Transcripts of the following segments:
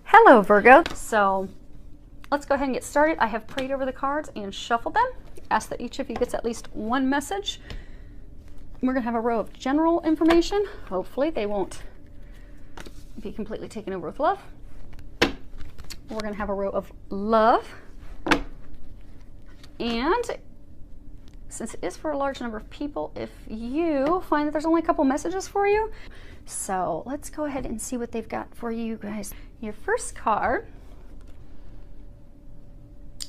Hello, Virgo. So let's go ahead and get started. I have prayed over the cards and shuffled them. Ask that each of you gets at least one message. We're going to have a row of general information. Hopefully they won't be completely taken over with love. We're going to have a row of love. And since it is for a large number of people, if you find that there's only a couple messages for you, so let's go ahead and see what they've got for you guys. Your first card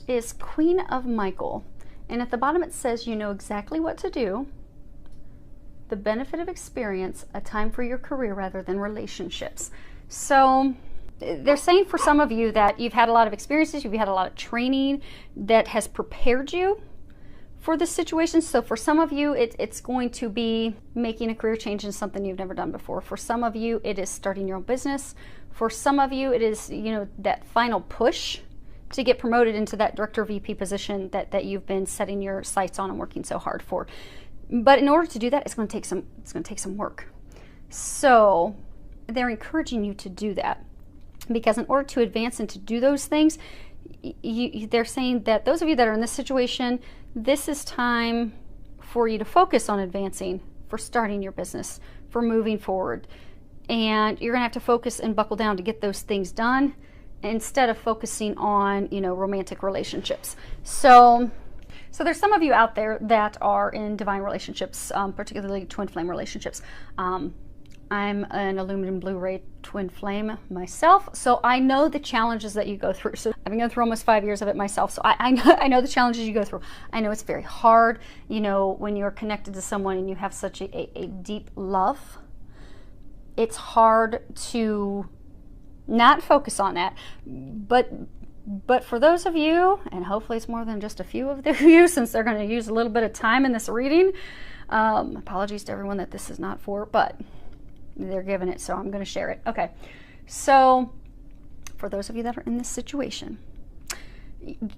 is Queen of Michael. And at the bottom it says, you know exactly what to do, the benefit of experience, a time for your career rather than relationships. So they're saying for some of you that you've had a lot of experiences, you've had a lot of training that has prepared you for this situation. So for some of you, it's going to be making a career change in something you've never done before. For some of you, it is starting your own business. For some of you, it is, that final push to get promoted into that director VP position that you've been setting your sights on and working so hard for. But in order to do that, it's going to take some work. So they're encouraging you to do that, because in order to advance and to do those things, they're saying that those of you that are in this situation, this is time for you to focus on advancing, for starting your business, for moving forward. And you're going to have to focus and buckle down to get those things done instead of focusing on, romantic relationships. So there's some of you out there that are in divine relationships, particularly twin flame relationships. I'm an aluminum blue ray twin flame myself, so I know the challenges that you go through. So I've been going through almost 5 years of it myself, so I know the challenges you go through. I know it's very hard, when you're connected to someone and you have such a deep love. It's hard to not focus on that, but for those of you, and hopefully it's more than just a few of you, since they're going to use a little bit of time in this reading, apologies to everyone that this is not for, but they're giving it, so I'm going to share it. Okay, so for those of you that are in this situation,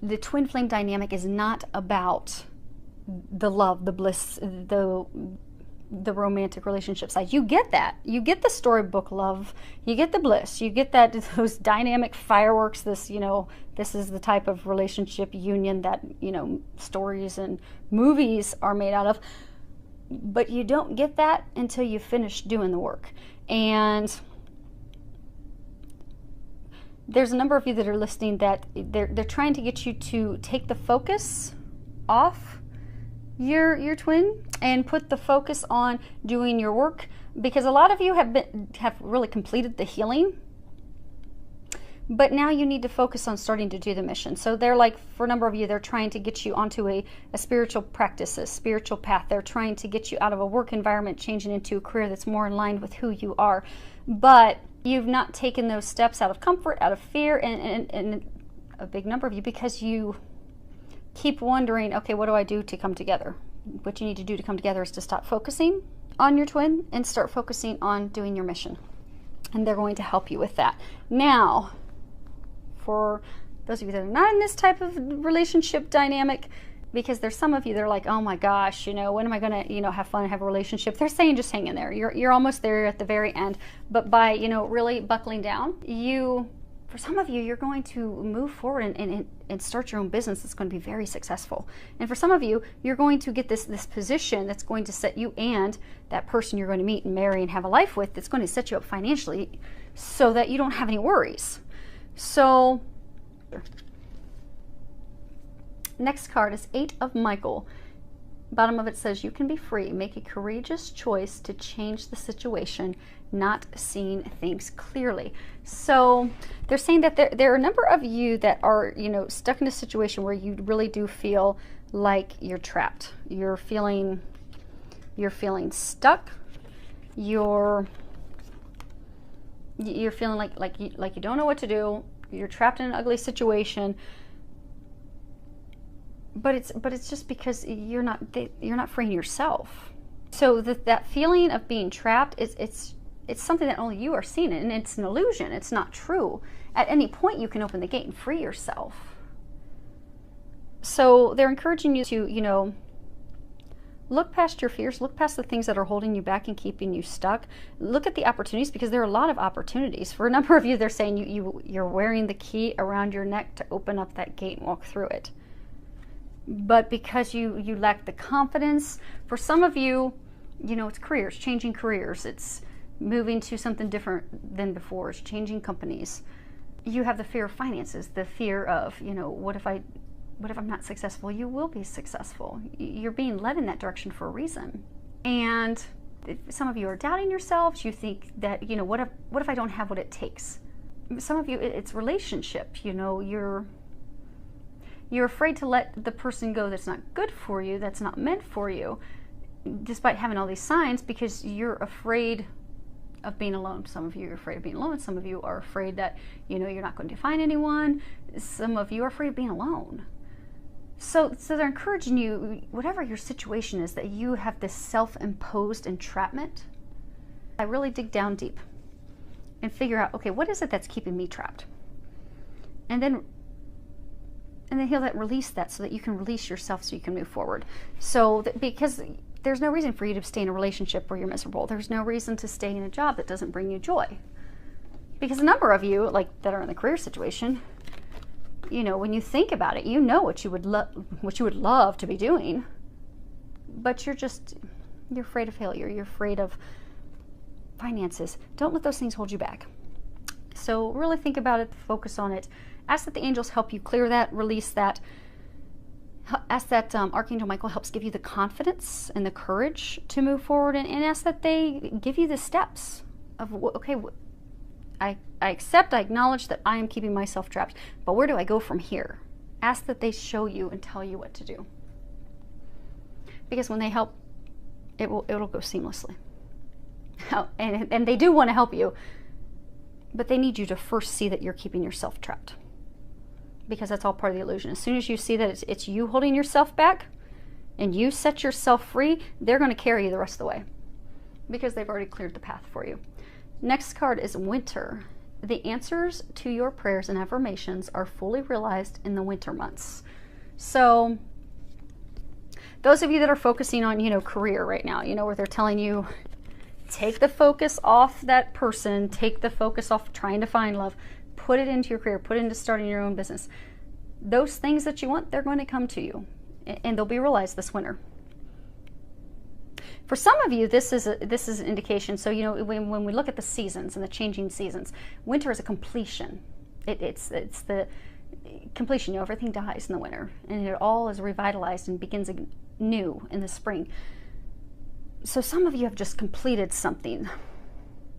the twin flame dynamic is not about the love, the bliss, the romantic relationship side. You get that. You get the storybook love. You get the bliss. You get those dynamic fireworks. This is the type of relationship union that stories and movies are made out of. But you don't get that until you finish doing the work. And there's a number of you that are listening that they're trying to get you to take the focus off your twin and put the focus on doing your work, because a lot of you have really completed the healing. But now you need to focus on starting to do the mission. So they're like, for a number of you, they're trying to get you onto a spiritual practice, a spiritual path. They're trying to get you out of a work environment, changing into a career that's more in line with who you are. But you've not taken those steps out of comfort, out of fear, and a big number of you, because you keep wondering, okay, what do I do to come together? What you need to do to come together is to stop focusing on your twin and start focusing on doing your mission. And they're going to help you with that. Now, for those of you that are not in this type of relationship dynamic, because there's some of you that are like, oh my gosh, when am I going to, have fun and have a relationship? They're saying just hang in there. You're almost there at the very end. But by, really buckling down, for some of you, you're going to move forward and start your own business that's going to be very successful. And for some of you, you're going to get this position that's going to set you and that person you're going to meet and marry and have a life with, that's going to set you up financially so that you don't have any worries. So, next card is 8 of Michael. Bottom of it says, you can be free. Make a courageous choice to change the situation, not seeing things clearly. So they're saying that there are a number of you that are, stuck in a situation where you really do feel like you're trapped. You're feeling stuck. You're feeling like you don't know what to do. You're trapped in an ugly situation. But it's just because you're not freeing yourself. So that feeling of being trapped it's something that only you are seeing, and it's an illusion. It's not true. At any point you can open the gate and free yourself. So they're encouraging you to, Look past your fears, look past the things that are holding you back and keeping you stuck. Look at the opportunities, because there are a lot of opportunities. For a number of you, they're saying you're wearing the key around your neck to open up that gate and walk through it. But because you lack the confidence, for some of you, it's careers, changing careers. It's moving to something different than before. It's changing companies. You have the fear of finances, the fear of, what if I'm not successful? You will be successful. You're being led in that direction for a reason. And some of you are doubting yourselves. You think that, what if I don't have what it takes? Some of you, it's relationship. You're afraid to let the person go that's not good for you, that's not meant for you, despite having all these signs, because you're afraid of being alone. Some of you are afraid of being alone. Some of you are afraid that, you're not going to find anyone. Some of you are afraid of being alone. So they're encouraging you, whatever your situation is, that you have this self-imposed entrapment. I really dig down deep and figure out, okay, what is it that's keeping me trapped? And then he'll release that so that you can release yourself so you can move forward. So because there's no reason for you to stay in a relationship where you're miserable. There's no reason to stay in a job that doesn't bring you joy. Because a number of you, that are in the career situation, when you think about it, what you would love to be doing, but you're afraid of failure. You're afraid of finances. Don't let those things hold you back. So really think about it, focus on it. Ask that the angels help you clear that, release that. Ask that Archangel Michael helps give you the confidence and the courage to move forward, and ask that they give you the steps of, okay, I accept, I acknowledge that I am keeping myself trapped, but where do I go from here? Ask that they show you and tell you what to do. Because when they help, it'll go seamlessly. And they do want to help you, but they need you to first see that you're keeping yourself trapped. Because that's all part of the illusion. As soon as you see that it's you holding yourself back and you set yourself free, they're going to carry you the rest of the way, because they've already cleared the path for you. Next card is Winter. The answers to your prayers and affirmations are fully realized in the winter months. So those of you that are focusing on, career right now, where they're telling you, take the focus off that person, take the focus off trying to find love, put it into your career, put it into starting your own business. Those things that you want, they're going to come to you, and they'll be realized this winter. For some of you, this is an indication. So, when we look at the seasons and the changing seasons, winter is a completion. It's the completion. Everything dies in the winter, and it all is revitalized and begins new in the spring. So some of you have just completed something.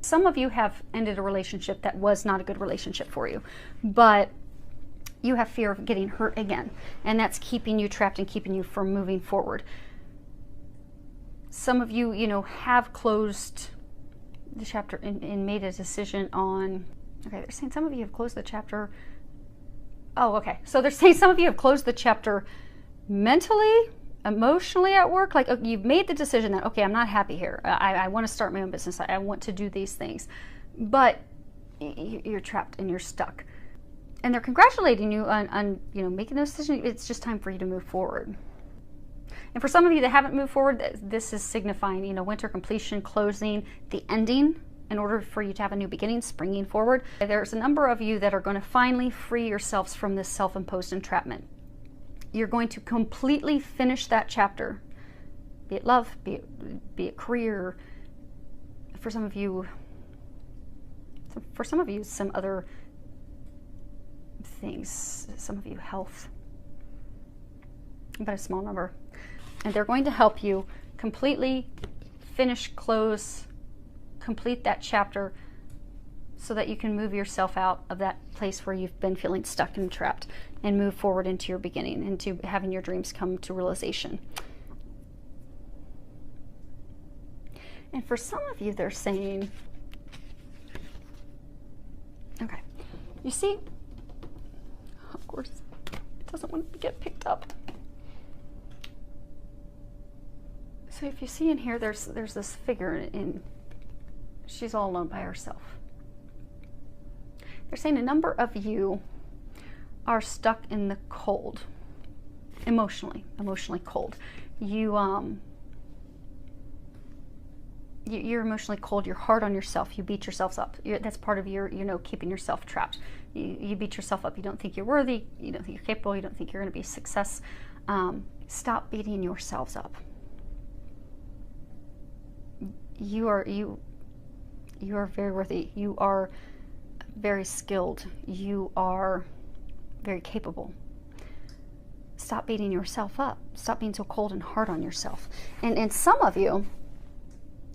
Some of you have ended a relationship that was not a good relationship for you, but you have fear of getting hurt again, and that's keeping you trapped and keeping you from moving forward. Some of you, have closed the chapter and made a decision on, okay, they're saying some of you have closed the chapter. Oh, okay. So they're saying some of you have closed the chapter mentally, emotionally at work. You've made the decision that, okay, I'm not happy here. I want to start my own business. I want to do these things. But you're trapped and you're stuck. And they're congratulating you on making those decisions. It's just time for you to move forward. And for some of you that haven't moved forward, this is signifying, winter completion, closing, the ending, in order for you to have a new beginning, springing forward. There's a number of you that are going to finally free yourselves from this self-imposed entrapment. You're going to completely finish that chapter, be it love, be it career. For some of you, some other things. Some of you, health, but a small number. And they're going to help you completely finish, close, complete that chapter, so that you can move yourself out of that place where you've been feeling stuck and trapped, and move forward into your beginning, into having your dreams come to realization. And for some of you, they're saying, okay, you see, of course, it doesn't want to get picked up. So if you see in here, there's this figure, and she's all alone by herself. They're saying a number of you are stuck in the cold, emotionally cold. You you're emotionally cold, you're hard on yourself, you beat yourselves up. That's part of your, keeping yourself trapped. You beat yourself up, you don't think you're worthy, you don't think you're capable, you don't think you're going to be a success. Stop beating yourselves up. You are very worthy, you are very skilled, you are very capable. Stop beating yourself up. Stop being so cold and hard on yourself. And some of you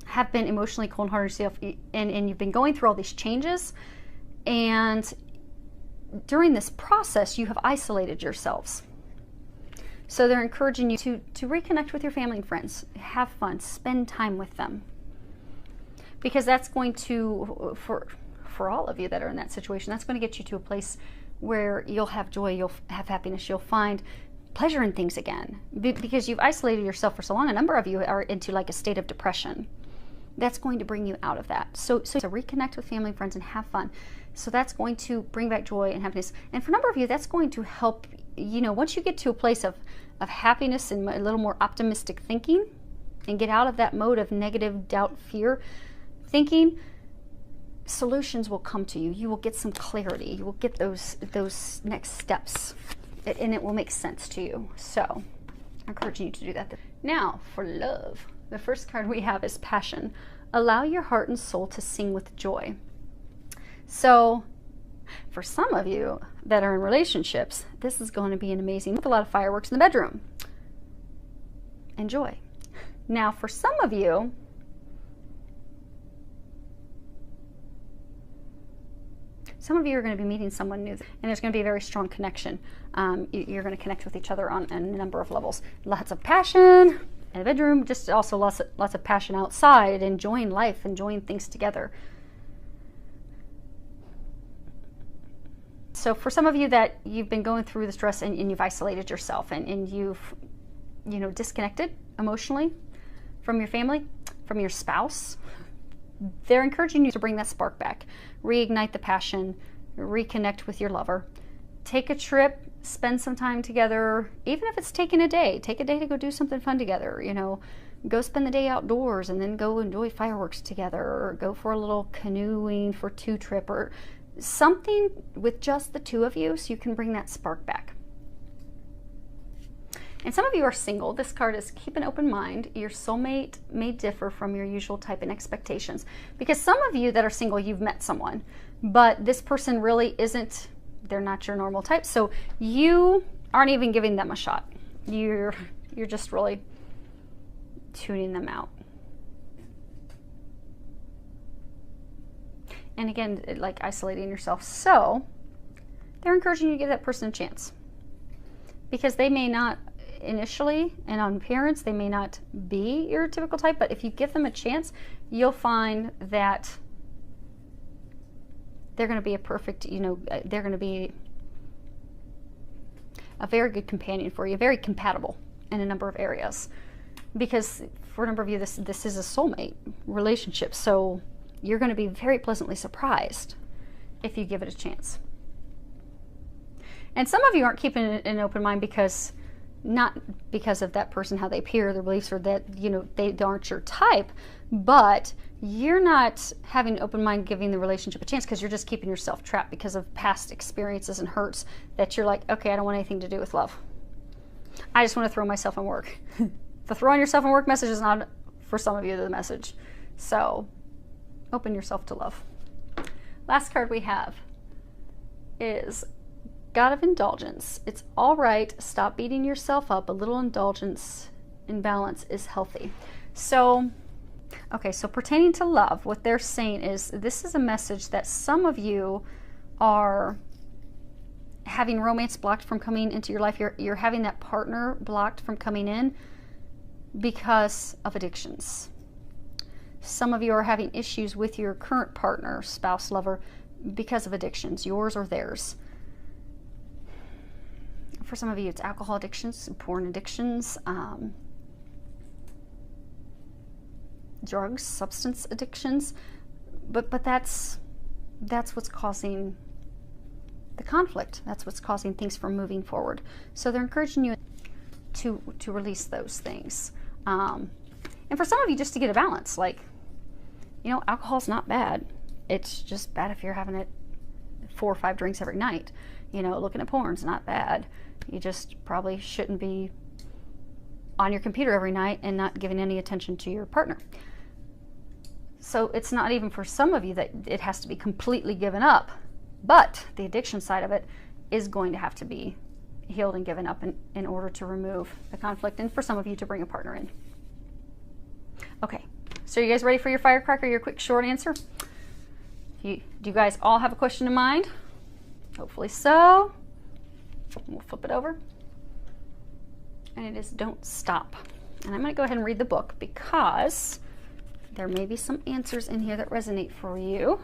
have been emotionally cold and hard on yourself, and you've been going through all these changes, and during this process you have isolated yourselves. So they're encouraging you to reconnect with your family and friends, have fun, spend time with them, because that's going to, for all of you that are in that situation, that's going to get you to a place where you'll have joy, you'll have happiness, you'll find pleasure in things again, because you've isolated yourself for so long. A number of you are into like a state of depression. That's going to bring you out of that. So reconnect with family and friends and have fun. So that's going to bring back joy and happiness. And for a number of you, that's going to help, once you get to a place of happiness and a little more optimistic thinking, and get out of that mode of negative, doubt, fear thinking, solutions will come to you. You will get some clarity. You will get those next steps, and it will make sense to you. So I'm encouraging you to do that. Now for love. The first card we have is passion. Allow your heart and soul to sing with joy. So for some of you that are in relationships, this is going to be an amazing, with a lot of fireworks in the bedroom. Enjoy. Now for some of you, are going to be meeting someone new, and there's going to be a very strong connection. You're going to connect with each other on a number of levels. Lots of passion in the bedroom, just also lots of passion outside, enjoying life, enjoying things together. So for some of you that you've been going through the stress and you've isolated yourself and you've disconnected emotionally from your family, from your spouse, they're encouraging you to bring that spark back, reignite the passion, reconnect with your lover, take a trip, spend some time together, even if it's taking a day. Take a day to go do something fun together, go spend the day outdoors and then go enjoy fireworks together, or go for a little canoeing for two trip, or something with just the two of you so you can bring that spark back. And some of you are single. This card is keep an open mind. Your soulmate may differ from your usual type and expectations. Because some of you that are single, you've met someone, but this person really isn't, they're not your normal type. So you aren't even giving them a shot. You're just really tuning them out. And again, like isolating yourself. So they're encouraging you to give that person a chance, because they may not initially, and on appearance, they may not be your typical type, but if you give them a chance, you'll find that they're going to be a perfect, they're going to be a very good companion for you, very compatible in a number of areas. Because for a number of you, this is a soulmate relationship, so you're going to be very pleasantly surprised if you give it a chance. And some of you aren't keeping an open mind not because of that person, how they appear, their beliefs, or that, they aren't your type, but you're not having an open mind giving the relationship a chance because you're just keeping yourself trapped because of past experiences and hurts that you're like, okay, I don't want anything to do with love. I just want to throw myself in work. The throwing yourself in work message is not, for some of you, the message. So open yourself to love. Last card we have is God of Indulgence. It's all right. Stop beating yourself up. A little indulgence in balance is healthy. So, okay, so pertaining to love, what they're saying is this is a message that some of you are having romance blocked from coming into your life. You're having that partner blocked from coming in because of addictions. Some of you are having issues with your current partner, spouse, lover, because of addictions, yours or theirs. For some of you, it's alcohol addictions, porn addictions, drugs, substance addictions. But that's what's causing the conflict. That's what's causing things from moving forward. So they're encouraging you to release those things. And for some of you, just to get a balance, like You know, alcohol's not bad. It's just bad if you're having it 4 or 5 drinks every night. You know, looking at porn's not bad. You just probably shouldn't be on your computer every night and not giving any attention to your partner. So it's not even for some of you that it has to be completely given up, but the addiction side of it is going to have to be healed and given up in order to remove the conflict, and for some of you to bring a partner in. Okay, so you guys ready for your firecracker, your quick short answer? Do you guys all have a question in mind? Hopefully so. We'll flip it over. And it is don't stop. And I'm going to go ahead and read the book because there may be some answers in here that resonate for you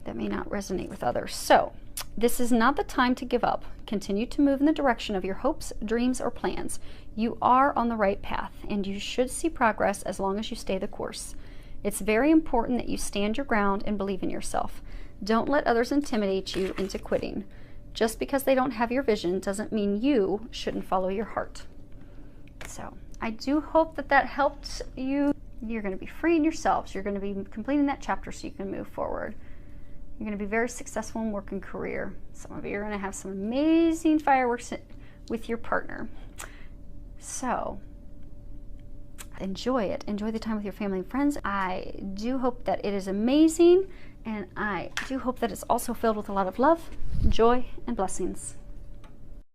that may not resonate with others. So, this is not the time to give up. Continue to move in the direction of your hopes, dreams, or plans. You are on the right path, and you should see progress as long as you stay the course. It's very important that you stand your ground and believe in yourself. Don't let others intimidate you into quitting. Just because they don't have your vision doesn't mean you shouldn't follow your heart. So, I do hope that that helped you. You're going to be freeing yourselves. You're going to be completing that chapter so you can move forward. You're going to be very successful in work and career. Some of you are going to have some amazing fireworks with your partner. So, enjoy it. Enjoy the time with your family and friends. I do hope that it is amazing, and I do hope that it's also filled with a lot of love, joy, and blessings.